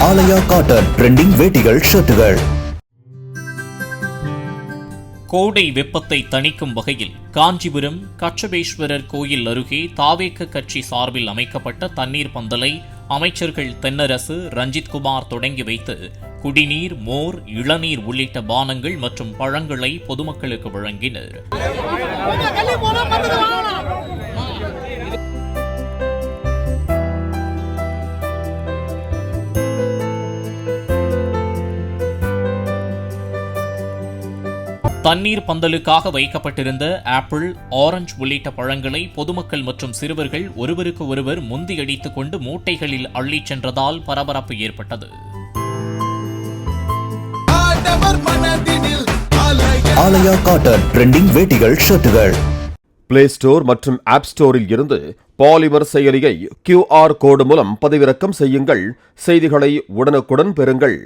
ஆலயா cotton trending வேட்டிகள் ஷர்ட்டுகள். கோடை வெப்பத்தை தணிக்கும் வகையில் காஞ்சிபுரம் கச்சபேஸ்வரர் கோயில் அருகே தாவேக கட்சி சார்பில் அமைக்கப்பட்ட தண்ணீர் பந்தலை அமைச்சர்கள் தென்னரசு, ரஞ்சித்குமார் தொடங்கி வைத்து குடிநீர், மோர், இளநீர் உள்ளிட்ட பானங்கள் மற்றும் பழங்களை பொதுமக்களுக்கு வழங்கினர். தண்ணீர் பந்தலுக்காக வைக்கப்பட்டிருந்த ஆப்பிள், ஆரஞ்சு உள்ளிட்ட பழங்களை பொதுமக்கள் மற்றும் சிறுவர்கள் ஒருவருக்கு ஒருவர் முந்தியடித்துக் கொண்டு மூட்டைகளில் அள்ளிச் சென்றதால் பரபரப்பு ஏற்பட்டது. ஆலயா காட்டன் ட்ரெண்டிங் வேட்டிகள் ஷர்ட்டுகள். பிளே ஸ்டோர் மற்றும் ஆப் ஸ்டோரில் இருந்து பாலிமர் செயலியை QR கோடு மூலம் பதிவிறக்கம் செய்யுங்கள். செய்திகளை உடனுக்குடன் பெறுங்கள்.